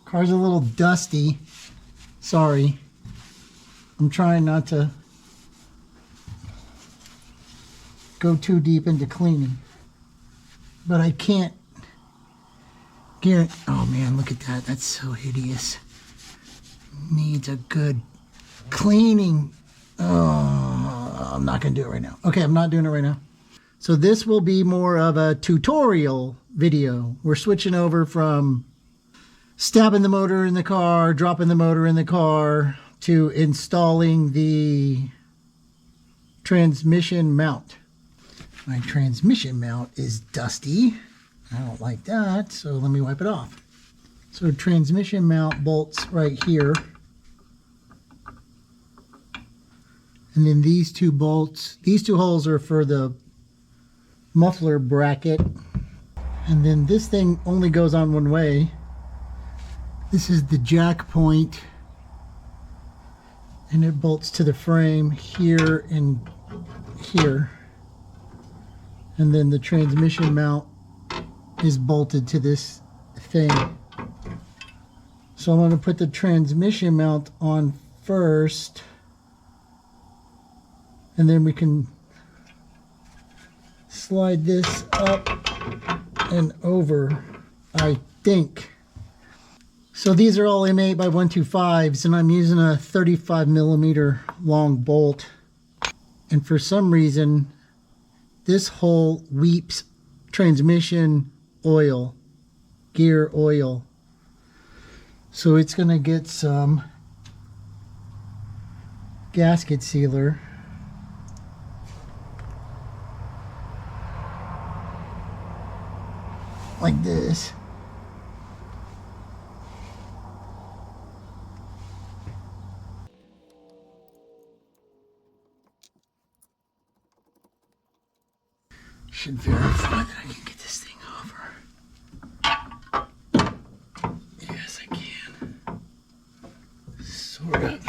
Car's a little dusty. Sorry. I'm trying not to go too deep into cleaning. But I can't guarantee. Oh man, look at that. That's so hideous. Needs a good cleaning. Oh, I'm not going to do it right now. Okay, I'm not doing it right now. So this will be more of a tutorial video. We're switching over from stabbing the motor in the car, dropping the motor in the car, to installing the transmission mount. My transmission mount is dusty. I don't like that, so let me wipe it off. So transmission mount bolts right here. And then these two bolts, these two holes are for the muffler bracket. And then this thing only goes on one way. This is the jack point. And it bolts to the frame here and here. And then the transmission mount is bolted to this thing. So I'm going to put the transmission mount on first. And then we can slide this up and over, I think. So these are all M8 by 125s, and I'm using a 35mm long bolt. And for some reason, this hole weeps transmission oil, gear oil. So it's going to get some gasket sealer. Like this. Should verify that I can get this thing over. Yes, I can. Sort of.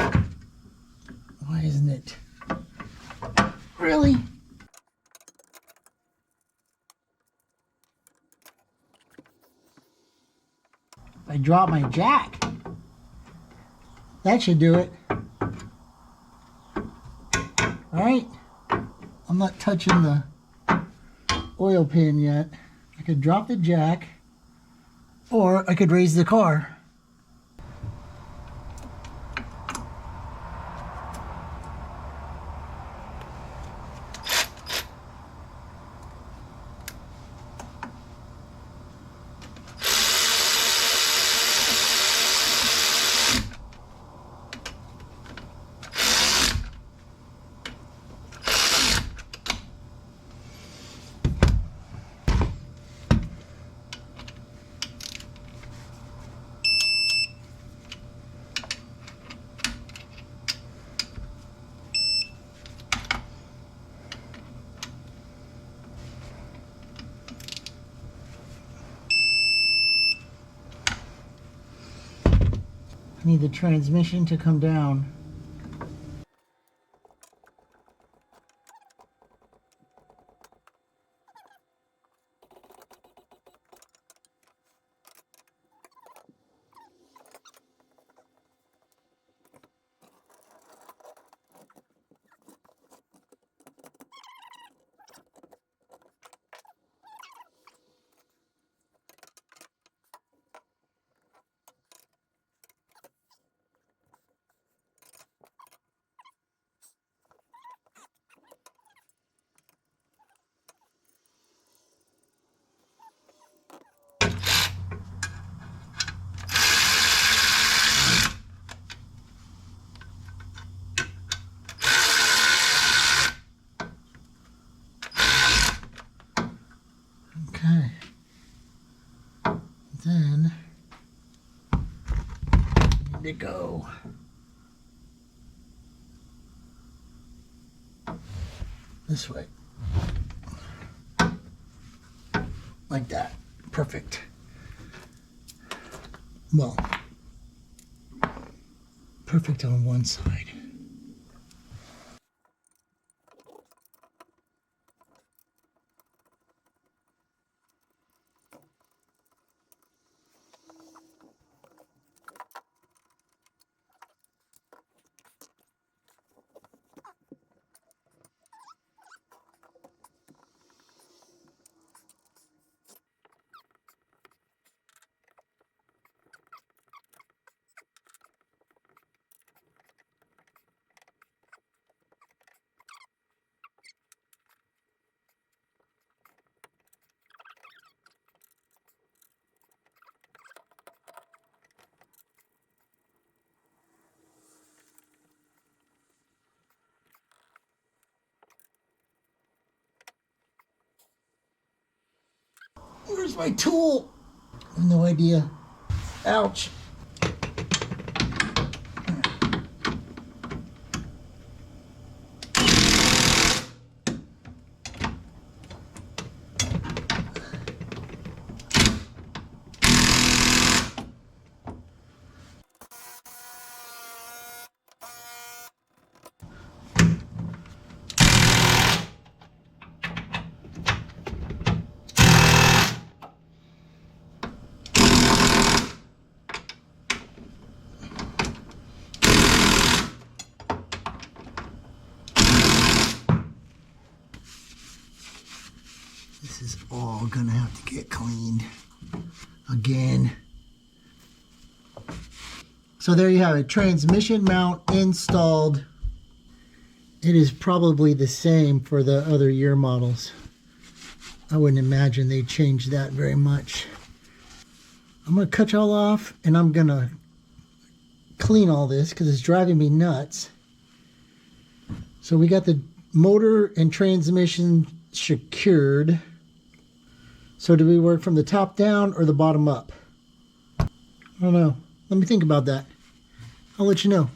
Why isn't it? Really? I dropped my jack. That should do it. Alright. I'm not touching the oil pan yet. I could drop the jack, or I could raise the car. I need the transmission to come down. Okay. Then need to go this way. Like that. Perfect. Well, perfect on one side. Where's my tool? I have no idea. Ouch. This is all gonna have to get cleaned again. So there you have it, transmission mount installed. It is probably the same for the other year models. I wouldn't imagine they changed that very much. I'm gonna cut y'all off and I'm gonna clean all this because it's driving me nuts. So we got the motor and transmission secured. So do we work from the top down or the bottom up? I don't know. Let me think about that. I'll let you know.